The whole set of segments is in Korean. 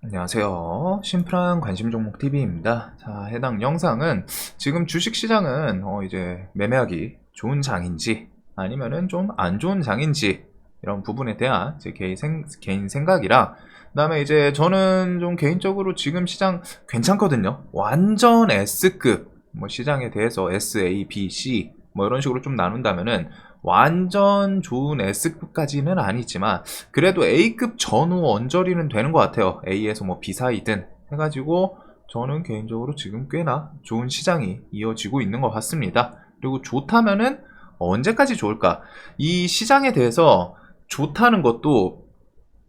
안녕하세요. 심플한 관심 종목 TV입니다. 자, 해당 영상은 지금 주식시장은 이제 매매하기 좋은 장인지 아니면은 좀 안 좋은 장인지 이런 부분에 대한 제 개인 생각이라, 그다음에 이제 저는 좀 개인적으로 지금 시장 괜찮거든요. 완전 S급 뭐 시장에 대해서 S, A, B, C 뭐 이런 식으로 좀 나눈다면은 완전 좋은 S급까지는 아니지만 그래도 A급 전후 언저리는 되는 것 같아요. A에서 뭐 B 사이든 해가지고 저는 개인적으로 지금 꽤나 좋은 시장이 이어지고 있는 것 같습니다. 그리고 좋다면은 언제까지 좋을까? 이 시장에 대해서 좋다는 것도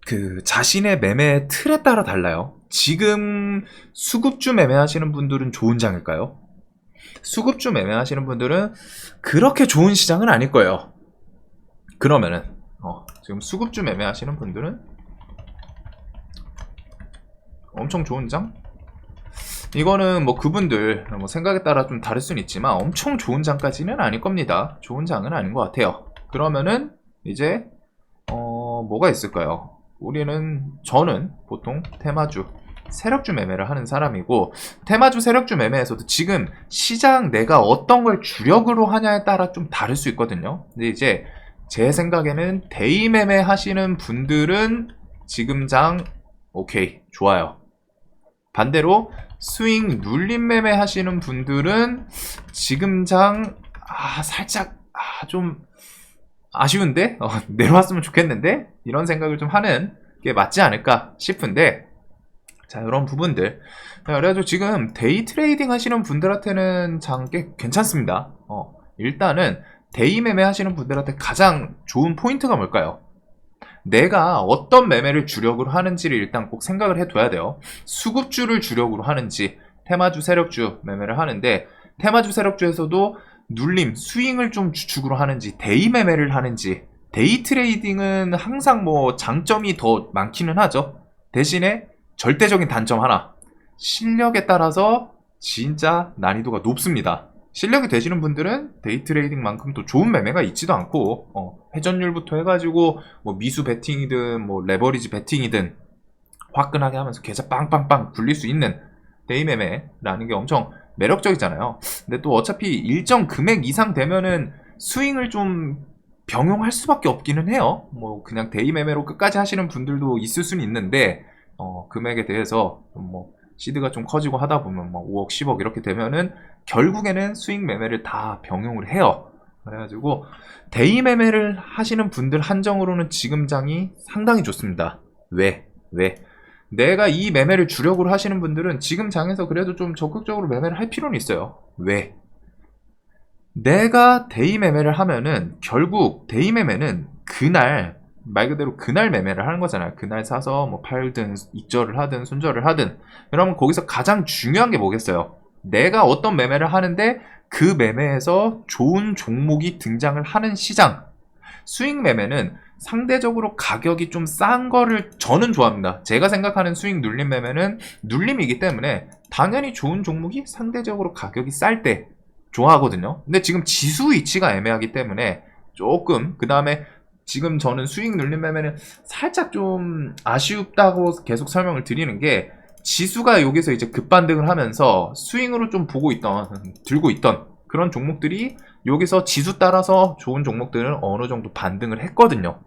그 자신의 매매 틀에 따라 달라요. 지금 수급주 매매하시는 분들은 좋은 장일까요? 수급주 매매하시는 분들은 그렇게 좋은 시장은 아닐 거예요. 그러면은 지금 수급주 매매하시는 분들은 엄청 좋은 장? 이거는 뭐 그분들 뭐 생각에 따라 좀 다를 수는 있지만 엄청 좋은 장까지는 아닐 겁니다. 좋은 장은 아닌 것 같아요. 그러면은 이제 뭐가 있을까요? 저는 보통 테마주 세력주 매매를 하는 사람이고, 테마주 세력주 매매에서도 지금 시장 내가 어떤 걸 주력으로 하냐에 따라 좀 다를 수 있거든요. 근데 이제 제 생각에는 데이 매매 하시는 분들은 지금 장 오케이 좋아요. 반대로 스윙 눌림 매매 하시는 분들은 지금 장 살짝 좀 아쉬운데 내려왔으면 좋겠는데 이런 생각을 좀 하는 게 맞지 않을까 싶은데, 자, 이런 부분들. 자, 그래가지고 지금 데이 트레이딩 하시는 분들한테는 장꽤 괜찮습니다. 일단은 데이 매매 하시는 분들한테 가장 좋은 포인트가 뭘까요? 내가 어떤 매매를 주력으로 하는지를 일단 꼭 생각을 해둬야 돼요. 수급주를 주력으로 하는지, 테마주, 세력주 매매를 하는데, 테마주, 세력주에서도 눌림, 스윙을 좀 주축으로 하는지, 데이 매매를 하는지. 데이 트레이딩은 항상 뭐 장점이 더 많기는 하죠. 대신에 절대적인 단점 하나, 실력에 따라서 진짜 난이도가 높습니다. 실력이 되시는 분들은 데이 트레이딩만큼 또 좋은 매매가 있지도 않고, 회전율부터 해가지고 뭐 미수 베팅이든 뭐 레버리지 베팅이든 화끈하게 하면서 계좌 빵빵빵 굴릴 수 있는 데이 매매라는 게 엄청 매력적이잖아요. 근데 또 어차피 일정 금액 이상 되면은 스윙을 좀 병용할 수밖에 없기는 해요. 뭐 그냥 데이 매매로 끝까지 하시는 분들도 있을 수는 있는데, 금액에 대해서 뭐 시드가 좀 커지고 하다 보면 뭐 5억, 10억 이렇게 되면은 결국에는 스윙 매매를 다 병용을 해요. 그래가지고 데이 매매를 하시는 분들 한정으로는 지금 장이 상당히 좋습니다. 왜? 내가 이 매매를 주력으로 하시는 분들은 지금 장에서 그래도 좀 적극적으로 매매를 할 필요는 있어요. 왜? 내가 데이 매매를 하면은 결국 데이 매매는 그날 말 그대로 그날 매매를 하는 거잖아요. 그날 사서 뭐 팔든 익절을 하든 손절을 하든. 그러면 거기서 가장 중요한 게 뭐겠어요? 내가 어떤 매매를 하는데 그 매매에서 좋은 종목이 등장을 하는 시장. 스윙 매매는 상대적으로 가격이 좀 싼 거를 저는 좋아합니다. 제가 생각하는 스윙 눌림 매매는 눌림이기 때문에 당연히 좋은 종목이 상대적으로 가격이 쌀 때 좋아하거든요. 근데 지금 지수 위치가 애매하기 때문에 조금, 그 다음에 지금 저는 스윙 눌림 매매는 살짝 좀 아쉽다고 계속 설명을 드리는 게, 지수가 여기서 이제 급반등을 하면서 스윙으로 좀 들고 있던 그런 종목들이 여기서 지수 따라서 좋은 종목들은 어느 정도 반등을 했거든요.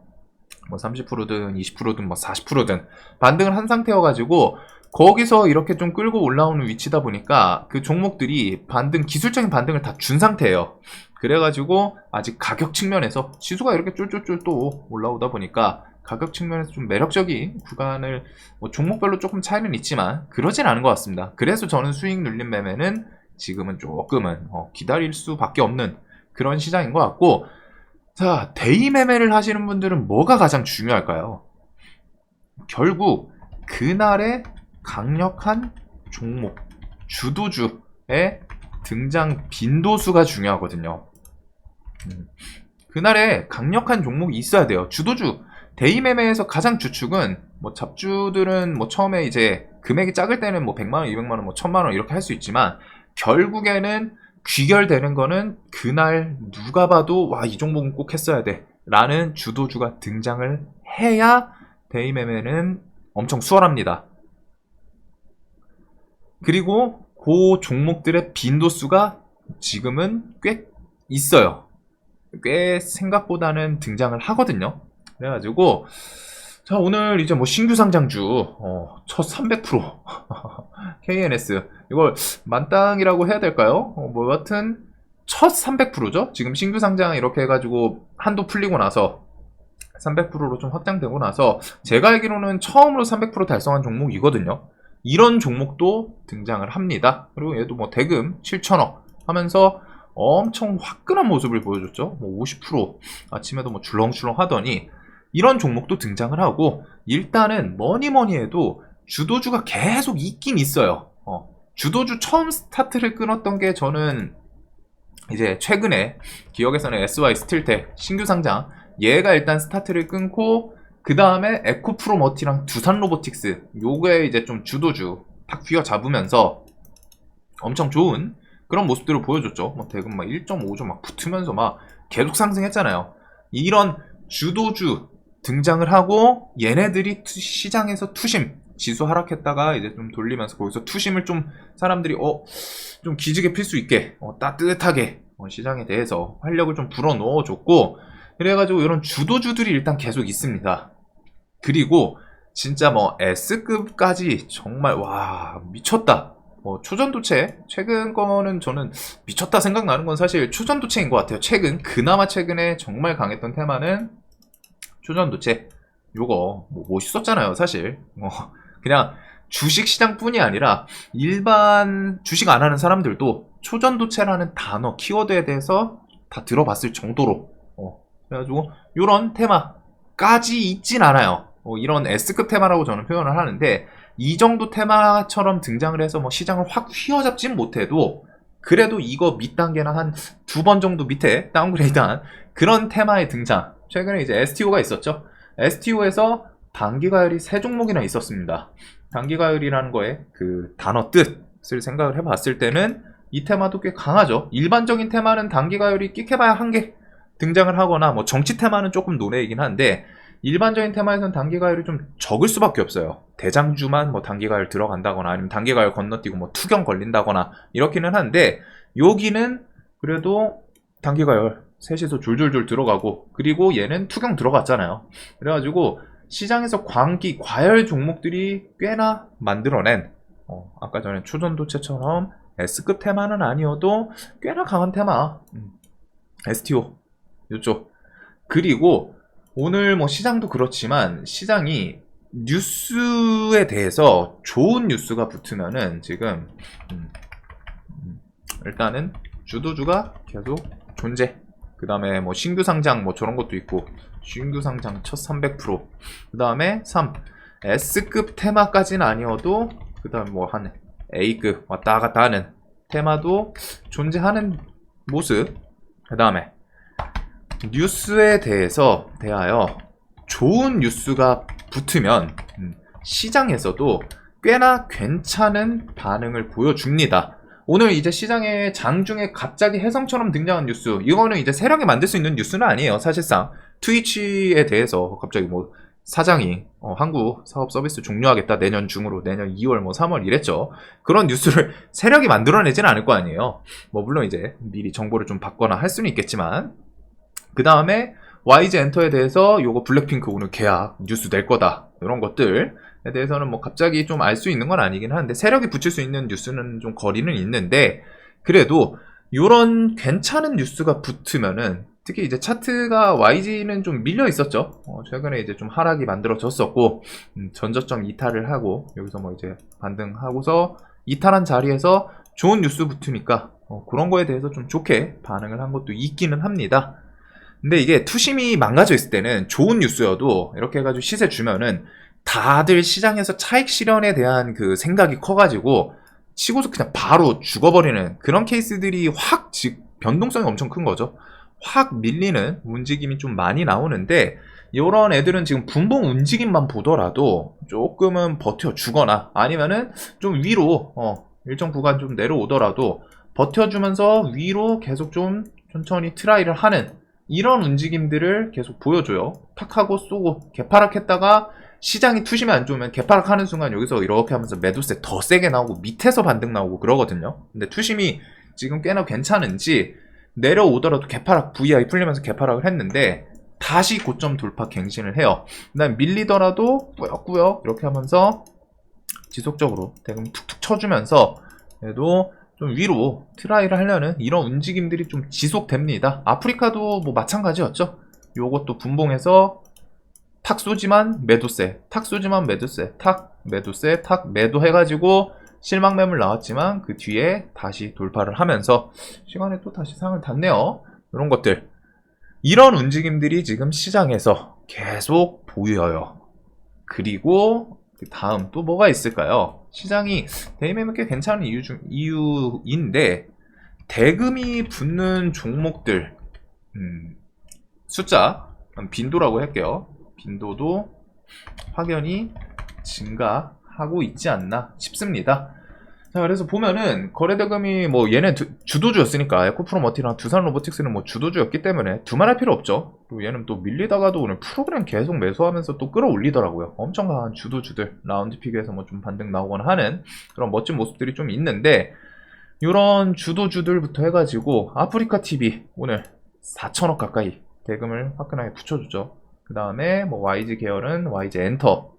뭐 30%든 20%든 뭐 40%든 반등을 한 상태여가지고 거기서 이렇게 좀 끌고 올라오는 위치다 보니까 그 종목들이 기술적인 반등을 다 준 상태예요. 그래가지고 아직 가격 측면에서 지수가 이렇게 쫄쫄쫄 또 올라오다 보니까 가격 측면에서 좀 매력적인 구간을 뭐 종목별로 조금 차이는 있지만 그러진 않은 것 같습니다. 그래서 저는 수익 눌림 매매는 지금은 조금은 기다릴 수밖에 없는 그런 시장인 것 같고, 자, 데이 매매를 하시는 분들은 뭐가 가장 중요할까요? 결국 그날의 강력한 종목, 주도주의 등장 빈도수가 중요하거든요. 그날에 강력한 종목이 있어야 돼요. 주도주, 데이 매매에서 가장 주축은 뭐 잡주들은 뭐 처음에 이제 금액이 작을 때는 뭐 100만원, 200만원, 뭐 1000만원 이렇게 할 수 있지만 결국에는 귀결되는 거는 그날 누가 봐도 와, 이 종목은 꼭 했어야 돼 라는 주도주가 등장을 해야 데이 매매는 엄청 수월합니다. 그리고 그 종목들의 빈도수가 지금은 꽤 있어요. 꽤 생각보다는 등장을 하거든요. 그래가지고 자, 오늘 이제 뭐 신규 상장주 첫 300% KNS 이걸 만땅이라고 해야 될까요? 뭐 여하튼 첫 300%죠. 지금 신규 상장 이렇게 해가지고 한도 풀리고 나서 300%로 좀 확장되고 나서 제가 알기로는 처음으로 300% 달성한 종목이거든요. 이런 종목도 등장을 합니다. 그리고 얘도 뭐 대금 7천억 하면서 엄청 화끈한 모습을 보여줬죠. 뭐 50% 아침에도 뭐 줄렁줄렁 하더니 이런 종목도 등장을 하고 일단은 뭐니뭐니 해도 주도주가 계속 있긴 있어요. 주도주 처음 스타트를 끊었던 게 저는 이제 최근에 기억에서는 SY 스틸텍 신규 상장 얘가 일단 스타트를 끊고 그 다음에 에코프로머티랑 두산로보틱스 요게 이제 좀 주도주 딱 휘어잡으면서 엄청 좋은 그런 모습들을 보여줬죠. 뭐 대금 막 1.5조 막 붙으면서 막 계속 상승했잖아요. 이런 주도주 등장을 하고 얘네들이 시장에서 투심 지수 하락했다가 이제 좀 돌리면서 거기서 투심을 좀 사람들이 좀 기지개 필 수 있게 따뜻하게 시장에 대해서 활력을 좀 불어 넣어줬고 그래가지고 이런 주도주들이 일단 계속 있습니다. 그리고 진짜 뭐 S급까지 정말 와 미쳤다. 뭐 초전도체 최근 거는 저는 미쳤다 생각나는 건 사실 초전도체인 것 같아요. 그나마 최근에 정말 강했던 테마는 초전도체. 요거 뭐 멋있었잖아요 사실. 그냥 주식시장뿐이 아니라 일반 주식 안 하는 사람들도 초전도체라는 단어 키워드에 대해서 다 들어봤을 정도로 그래가지고 요런 테마까지 있진 않아요. 이런 S급 테마라고 저는 표현을 하는데 이 정도 테마처럼 등장을 해서 뭐 시장을 확 휘어잡진 못해도 그래도 이거 밑단계나 한 2번 정도 밑에 다운그레이드한 그런 테마의 등장. 최근에 이제 STO가 있었죠. STO에서 단기가열이 3종목이나 있었습니다. 단기가열이라는 거에 그 단어 뜻을 생각을 해봤을 때는 이 테마도 꽤 강하죠. 일반적인 테마는 단기가열이 끽해봐야 한 개 등장을 하거나 뭐 정치 테마는 조금 논외이긴 한데 일반적인 테마에서는 단기가열이 좀 적을 수밖에 없어요. 대장주만 뭐 단기가열 들어간다거나 아니면 단기가열 건너뛰고 뭐 투경 걸린다거나 이렇기는 한데 여기는 그래도 단기가열 셋이서 줄줄줄 들어가고 그리고 얘는 투경 들어갔잖아요. 그래가지고 시장에서 과열 종목들이 꽤나 만들어낸 아까 전에 초전도체처럼 S급 테마는 아니어도 꽤나 강한 테마 STO 요쪽. 그리고 오늘 뭐 시장도 그렇지만 시장이 뉴스에 대해서 좋은 뉴스가 붙으면은 지금 일단은 주도주가 계속 존재. 그 다음에 뭐 신규 상장 뭐 저런 것도 있고 신규 상장 첫 300%. 그 다음에 3 S급 테마까지는 아니어도 그 다음에 뭐 한 A급 왔다 갔다 하는 테마도 존재하는 모습. 그 다음에 뉴스에 대하여 좋은 뉴스가 붙으면 시장에서도 꽤나 괜찮은 반응을 보여줍니다. 오늘 이제 시장의 장중에 갑자기 혜성처럼 등장한 뉴스, 이거는 이제 세력이 만들 수 있는 뉴스는 아니에요. 사실상 트위치에 대해서 갑자기 뭐 사장이 한국 사업 서비스 종료하겠다 내년 중으로 내년 2월 뭐 3월 이랬죠. 그런 뉴스를 세력이 만들어내지는 않을 거 아니에요. 뭐 물론 이제 미리 정보를 좀 받거나 할 수는 있겠지만 그 다음에 YG 엔터에 대해서 요거 블랙핑크 오늘 계약 뉴스 낼 거다 이런 것들에 대해서는 뭐 갑자기 좀 알 수 있는 건 아니긴 한데 세력이 붙일 수 있는 뉴스는 좀 거리는 있는데 그래도 요런 괜찮은 뉴스가 붙으면은 특히 이제 차트가 YG는 좀 밀려 있었죠. 최근에 이제 좀 하락이 만들어졌었고 전저점 이탈을 하고 여기서 뭐 이제 반등하고서 이탈한 자리에서 좋은 뉴스 붙으니까 그런 거에 대해서 좀 좋게 반응을 한 것도 있기는 합니다. 근데 이게 투심이 망가져 있을 때는 좋은 뉴스여도 이렇게 해가지고 시세 주면은 다들 시장에서 차익 실현에 대한 그 생각이 커가지고 치고서 그냥 바로 죽어버리는 그런 케이스들이 확 변동성이 엄청 큰 거죠. 확 밀리는 움직임이 좀 많이 나오는데 이런 애들은 지금 분봉 움직임만 보더라도 조금은 버텨주거나 아니면은 좀 위로 일정 구간 좀 내려오더라도 버텨주면서 위로 계속 좀 천천히 트라이를 하는 이런 움직임들을 계속 보여줘요. 탁 하고 쏘고 개파락했다가 시장이 투심이 안 좋으면 개파락하는 순간 여기서 이렇게 하면서 매도세 더 세게 나오고 밑에서 반등 나오고 그러거든요. 근데 투심이 지금 꽤나 괜찮은지 내려오더라도 개파락 VI 풀리면서 개파락을 했는데 다시 고점 돌파 갱신을 해요. 그다음 밀리더라도 꾸역꾸역 이렇게 하면서 지속적으로 대금 툭툭 쳐주면서 그래도 좀 위로 트라이를 하려는 이런 움직임들이 좀 지속됩니다. 아프리카도 뭐 마찬가지였죠. 요것도 분봉해서 탁 쏘지만 매도세, 탁 쏘지만 매도세, 탁 매도세, 탁 매도 해가지고 실망 매물 나왔지만 그 뒤에 다시 돌파를 하면서 시간에 또 다시 상을 탔네요. 이런 것들, 이런 움직임들이 지금 시장에서 계속 보여요. 그리고 그 다음 또 뭐가 있을까요? 시장이 데이매매 꽤 괜찮은 이유인데 대금이 붙는 종목들 숫자 빈도라고 할게요. 빈도도 확연히 증가하고 있지 않나 싶습니다. 자, 그래서 보면은 거래대금이 뭐 얘는 주도주였으니까 에코프로머티랑 두산로보틱스는 뭐 주도주였기 때문에 두말할 필요 없죠. 그리고 얘는 또 밀리다가도 오늘 프로그램 계속 매수하면서 또 끌어올리더라고요. 엄청 강한 주도주들 라운드 픽에서 뭐 좀 반등 나오거나 하는 그런 멋진 모습들이 좀 있는데, 이런 주도주들부터 해가지고 아프리카 TV 오늘 4천억 가까이 대금을 화끈하게 붙여주죠. 그 다음에 뭐 YG 계열은 YG 엔터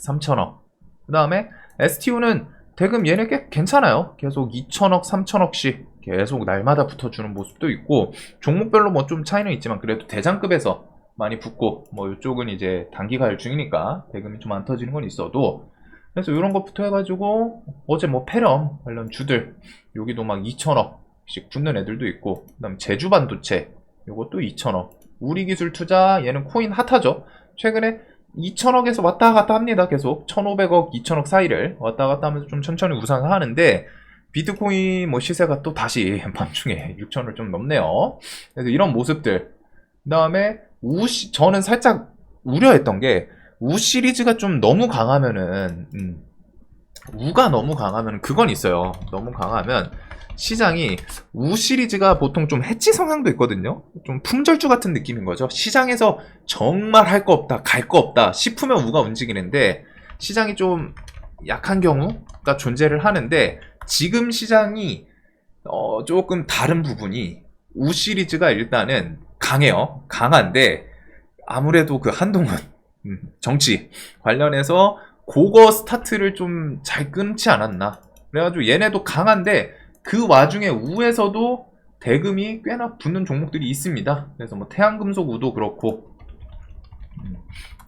3천억. 그 다음에 STU는 대금 얘네 꽤 괜찮아요. 계속 2천억, 3천억씩 계속 날마다 붙어주는 모습도 있고, 종목별로 뭐 좀 차이는 있지만 그래도 대장급에서 많이 붙고, 뭐 이쪽은 이제 단기 가열 중이니까 대금이 좀 안 터지는 건 있어도, 그래서 이런 것부터 해가지고 어제 뭐 페럼 관련 주들 여기도 막 2천억씩 붙는 애들도 있고, 그 다음 제주반도체 요것도 2천억. 우리기술투자 얘는 코인 핫하죠. 최근에 2천억에서 왔다 갔다 합니다. 계속 1,500억, 2천억 사이를 왔다 갔다 하면서 좀 천천히 우상을 하는데, 비트코인 뭐 시세가 또 다시 밤중에 6천을 좀 넘네요. 그래서 이런 모습들. 그 다음에 저는 살짝 우려했던 게 우 시리즈가 좀 너무 강하면은 우가 너무 강하면 그건 있어요. 너무 강하면 시장이 우 시리즈가 보통 좀 해치 성향도 있거든요. 좀 품절주 같은 느낌인 거죠. 시장에서 정말 할 거 없다, 갈 거 없다 싶으면 우가 움직이는데, 시장이 좀 약한 경우가 존재를 하는데, 지금 시장이 조금 다른 부분이 우 시리즈가 일단은 강해요. 강한데 아무래도 그 한동훈 정치 관련해서 그거 스타트를 좀 잘 끊지 않았나. 그래가지고 얘네도 강한데 그 와중에 우에서도 대금이 꽤나 붙는 종목들이 있습니다. 그래서 뭐 태양금속 우도 그렇고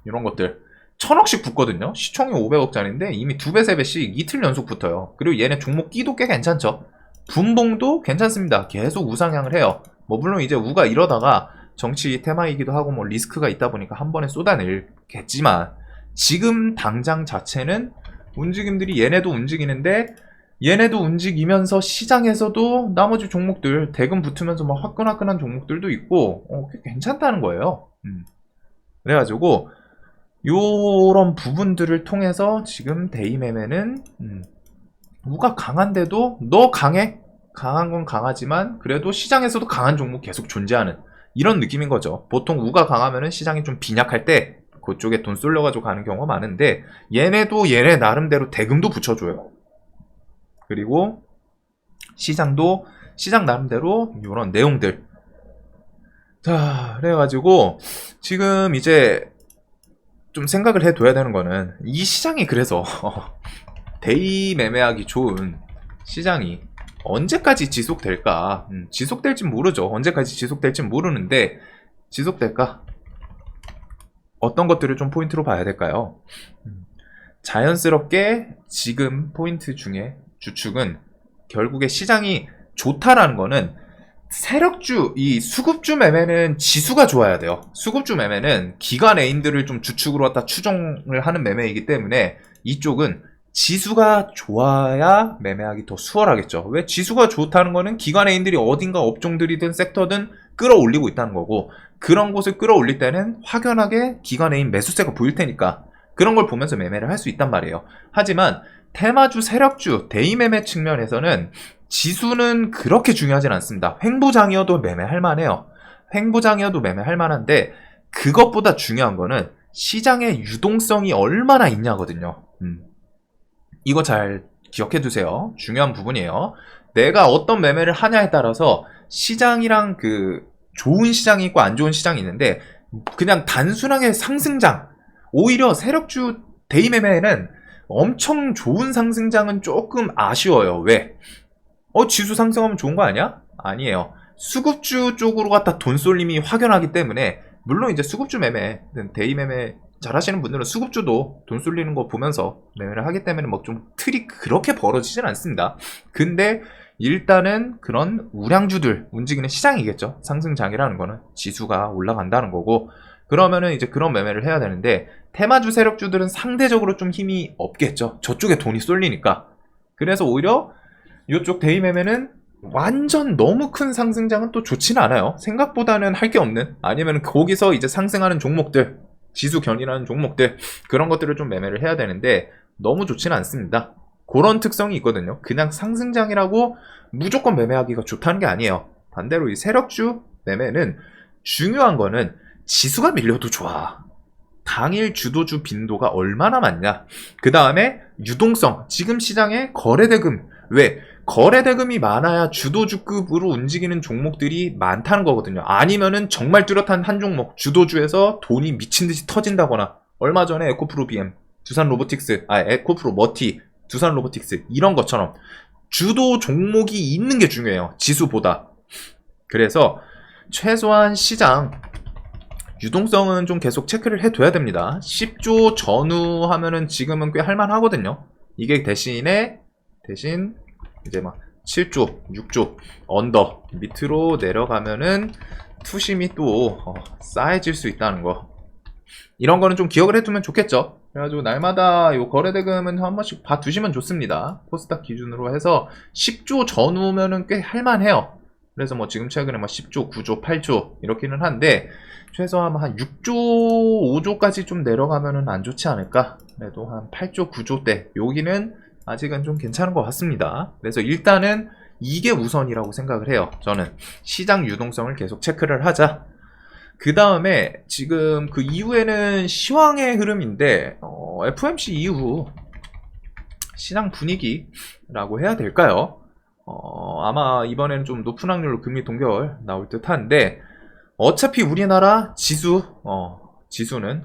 이런 것들 1,000억씩 붙거든요. 시총이 500억짜리인데 이미 2배, 3배씩 이틀 연속 붙어요. 그리고 얘네 종목 끼도 꽤 괜찮죠. 분봉도 괜찮습니다. 계속 우상향을 해요. 뭐 물론 이제 우가 이러다가 정치 테마이기도 하고 뭐 리스크가 있다 보니까 한 번에 쏟아내겠지만, 지금 당장 자체는 움직임들이 얘네도 움직이는데, 얘네도 움직이면서 시장에서도 나머지 종목들 대금 붙으면서 막 화끈화끈한 종목들도 있고 꽤 괜찮다는 거예요. 그래가지고 요런 부분들을 통해서 지금 데이매매는 우가 강한데도 너 강해? 강한 건 강하지만 그래도 시장에서도 강한 종목 계속 존재하는 이런 느낌인 거죠. 보통 우가 강하면은 시장이 좀 빈약할 때 그쪽에 돈 쏠려가지고 가는 경우가 많은데, 얘네도 얘네 나름대로 대금도 붙여줘요. 그리고 시장도 시장 나름대로 이런 내용들. 자, 그래가지고 지금 이제 좀 생각을 해둬야 되는 거는, 이 시장이 그래서 데이 매매하기 좋은 시장이 언제까지 지속될까? 지속될진 모르죠. 언제까지 지속될진 모르는데, 지속될까? 어떤 것들을 좀 포인트로 봐야 될까요? 자연스럽게 지금 포인트 중에 주축은 결국에 시장이 좋다라는 거는 세력주, 이 수급주 매매는 지수가 좋아야 돼요. 수급주 매매는 기관 애인들을 좀 주축으로 갖다 추종을 하는 매매이기 때문에 이쪽은 지수가 좋아야 매매하기 더 수월하겠죠. 왜? 지수가 좋다는 거는 기관 애인들이 어딘가 업종들이든 섹터든 끌어올리고 있다는 거고, 그런 곳을 끌어올릴 때는 확연하게 기관 애인 매수세가 보일 테니까 그런 걸 보면서 매매를 할 수 있단 말이에요. 하지만 테마주, 세력주, 데이 매매 측면에서는 지수는 그렇게 중요하진 않습니다. 횡보장이어도 매매할 만해요. 횡보장이어도 매매할 만한데, 그것보다 중요한 거는 시장의 유동성이 얼마나 있냐거든요. 이거 잘 기억해 두세요. 중요한 부분이에요. 내가 어떤 매매를 하냐에 따라서 시장이랑 그 좋은 시장이 있고 안 좋은 시장이 있는데, 그냥 단순하게 상승장, 오히려 세력주 데이 매매에는 엄청 좋은 상승장은 조금 아쉬워요. 왜? 지수 상승하면 좋은 거 아니야? 아니에요. 수급주 쪽으로 갖다 돈 쏠림이 확연하기 때문에, 물론 이제 수급주 매매, 데이 매매 잘 하시는 분들은 수급주도 돈 쏠리는 거 보면서 매매를 하기 때문에 뭐 좀 틀이 그렇게 벌어지진 않습니다. 근데 일단은 그런 우량주들 움직이는 시장이겠죠. 상승장이라는 거는 지수가 올라간다는 거고, 그러면은 이제 그런 매매를 해야 되는데, 테마주 세력주들은 상대적으로 좀 힘이 없겠죠. 저쪽에 돈이 쏠리니까. 그래서 오히려 이쪽 데이 매매는 완전 너무 큰 상승장은 또 좋지는 않아요. 생각보다는 할 게 없는, 아니면 거기서 이제 상승하는 종목들, 지수 견인하는 종목들, 그런 것들을 좀 매매를 해야 되는데 너무 좋지는 않습니다. 그런 특성이 있거든요. 그냥 상승장이라고 무조건 매매하기가 좋다는 게 아니에요. 반대로 이 세력주 매매는 중요한 거는 지수가 밀려도 좋아. 당일 주도주 빈도가 얼마나 많냐. 그 다음에 유동성. 지금 시장에 거래대금. 왜? 거래대금이 많아야 주도주급으로 움직이는 종목들이 많다는 거거든요. 아니면은 정말 뚜렷한 한 종목, 주도주에서 돈이 미친듯이 터진다거나, 얼마 전에 에코프로 BM, 두산 로보틱스, 에코프로 머티, 두산 로보틱스, 이런 것처럼 주도 종목이 있는 게 중요해요. 지수보다. 그래서 최소한 시장 유동성은 좀 계속 체크를 해둬야 됩니다. 10조 전후 하면은 지금은 꽤 할만하거든요. 이게 대신 이제 막 7조, 6조 언더 밑으로 내려가면은 투심이 또 쌓여질 수 있다는 거. 이런 거는 좀 기억을 해두면 좋겠죠. 그래가지고 날마다 요 거래대금은 한 번씩 봐두시면 좋습니다. 코스닥 기준으로 해서 10조 전후면은 꽤 할만해요. 그래서 뭐 지금 최근에 뭐 10조, 9조, 8조 이렇게는 한데, 최소한 한 6조, 5조까지 좀 내려가면은 안 좋지 않을까? 그래도 한 8조, 9조 대 여기는 아직은 좀 괜찮은 것 같습니다. 그래서 일단은 이게 우선이라고 생각을 해요. 저는 시장 유동성을 계속 체크를 하자. 그 다음에 지금 그 이후에는 시황의 흐름인데, FOMC 이후 시장 분위기라고 해야 될까요? 아마 이번에는 좀 높은 확률로 금리 동결 나올 듯 한데, 어차피 우리나라 지수는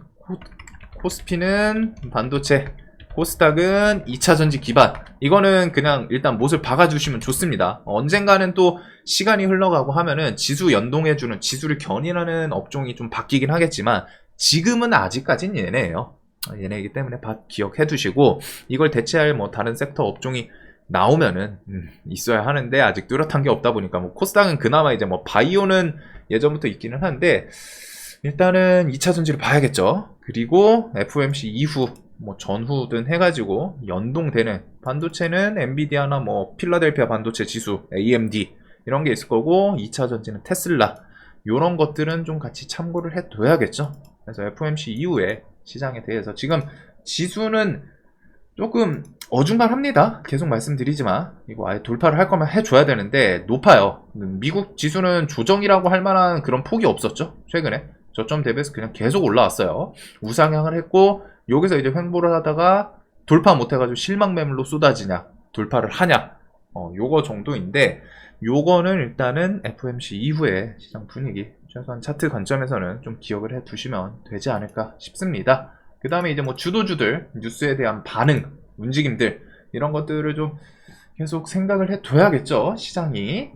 코스피는 반도체, 코스닥은 2차전지 기반. 이거는 그냥 일단 못을 박아주시면 좋습니다. 언젠가는 또 시간이 흘러가고 하면은 지수 연동해주는, 지수를 견인하는 업종이 좀 바뀌긴 하겠지만, 지금은 아직까진 얘네예요. 얘네이기 때문에 기억해 두시고, 이걸 대체할 뭐 다른 섹터 업종이 나오면은 있어야 하는데, 아직 뚜렷한 게 없다 보니까, 뭐 코스닥은 그나마 이제 뭐 바이오는 예전부터 있기는 한데, 일단은 2차전지를 봐야겠죠. 그리고 FOMC 이후 뭐 전후든 해가지고 연동되는 반도체는 엔비디아나 뭐 필라델피아 반도체 지수, AMD 이런 게 있을 거고, 2차전지는 테슬라, 이런 것들은 좀 같이 참고를 해둬야겠죠. 그래서 FOMC 이후에 시장에 대해서 지금 지수는 조금 어중간합니다. 계속 말씀드리지만 이거 아예 돌파를 할 거면 해줘야 되는데 높아요. 미국 지수는 조정이라고 할 만한 그런 폭이 없었죠. 최근에 저점 대비해서 그냥 계속 올라왔어요. 우상향을 했고, 여기서 이제 횡보를 하다가 돌파 못해가지고 실망 매물로 쏟아지냐, 돌파를 하냐, 요거 정도인데, 요거는 일단은 FOMC 이후에 시장 분위기, 최소한 차트 관점에서는 좀 기억을 해 두시면 되지 않을까 싶습니다. 그 다음에 이제 뭐 주도주들, 뉴스에 대한 반응, 움직임들, 이런 것들을 좀 계속 생각을 해 둬야겠죠, 시장이.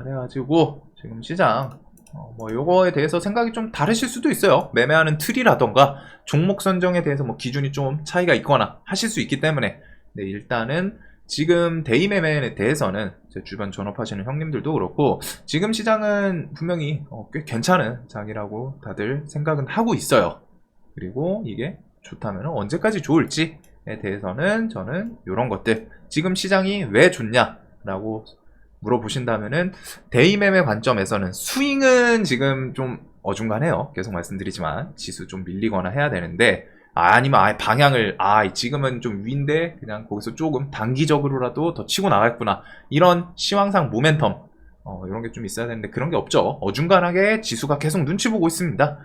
그래가지고 지금 시장, 뭐 요거에 대해서 생각이 좀 다르실 수도 있어요. 매매하는 틀이라던가 종목 선정에 대해서 뭐 기준이 좀 차이가 있거나 하실 수 있기 때문에. 네, 일단은 지금 데이 매매에 대해서는 제 주변 전업하시는 형님들도 그렇고, 지금 시장은 분명히 꽤 괜찮은 장이라고 다들 생각은 하고 있어요. 그리고 이게 좋다면 언제까지 좋을지에 대해서는 저는 이런 것들, 지금 시장이 왜 좋냐라고 물어보신다면은, 데이 매매 관점에서는 스윙은 지금 좀 어중간해요. 계속 말씀드리지만 지수 좀 밀리거나 해야 되는데, 아니면 아예 방향을 지금은 좀 위인데 그냥 거기서 조금 단기적으로라도 더 치고 나갔구나, 이런 시황상 모멘텀 이런 게 좀 있어야 되는데 그런 게 없죠. 어중간하게 지수가 계속 눈치 보고 있습니다.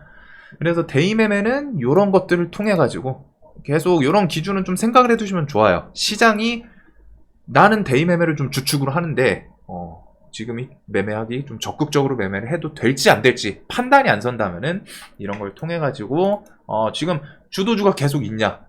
그래서 데이 매매는 이런 것들을 통해 가지고 계속 이런 기준은 좀 생각을 해두시면 좋아요. 시장이 나는 데이 매매를 좀 주축으로 하는데 지금 이 매매하기 좀 적극적으로 매매를 해도 될지 안 될지 판단이 안 선다면은 이런 걸 통해 가지고 지금 주도주가 계속 있냐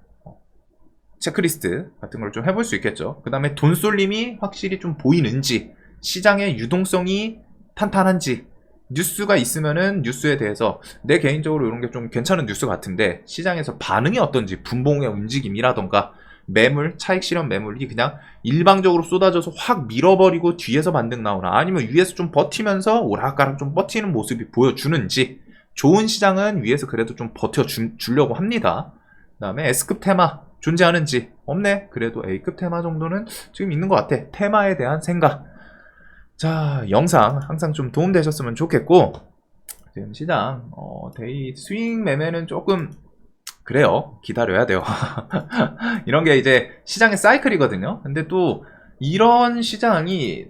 체크리스트 같은 걸 좀 해볼 수 있겠죠. 그 다음에 돈 쏠림이 확실히 좀 보이는지, 시장의 유동성이 탄탄한지, 뉴스가 있으면은 뉴스에 대해서 내 개인적으로 이런 게 좀 괜찮은 뉴스 같은데 시장에서 반응이 어떤지, 분봉의 움직임이라던가 매물, 차익 실현 매물이 그냥 일방적으로 쏟아져서 확 밀어버리고 뒤에서 반등 나오나, 아니면 위에서 좀 버티면서 오락가락 좀 버티는 모습이 보여주는지. 좋은 시장은 위에서 그래도 좀 버텨주려고 합니다. 그 다음에 S급 테마 존재하는지. 없네. 그래도 A급 테마 정도는 지금 있는 것 같아. 테마에 대한 생각. 자, 영상 항상 좀 도움되셨으면 좋겠고, 지금 시장 데이 스윙 매매는 조금 그래요. 기다려야 돼요. 이런 게 이제 시장의 사이클이거든요. 근데 또 이런 시장이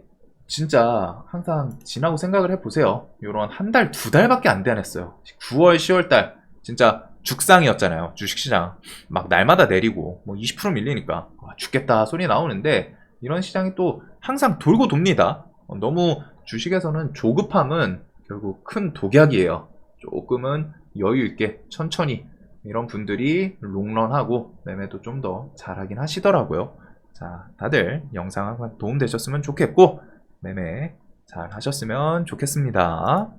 진짜 항상 지나고 생각을 해보세요. 요런 한 달, 두 달밖에 안 되었어요. 9월, 10월 달 진짜 죽상이었잖아요. 주식시장 막 날마다 내리고 뭐 20% 밀리니까 죽겠다 소리 나오는데, 이런 시장이 또 항상 돌고 돕니다. 너무 주식에서는 조급함은 결국 큰 독약이에요. 조금은 여유 있게 천천히, 이런 분들이 롱런하고 매매도 좀 더 잘하긴 하시더라고요. 자, 다들 영상 항상 도움되셨으면 좋겠고 매매 잘 하셨으면 좋겠습니다.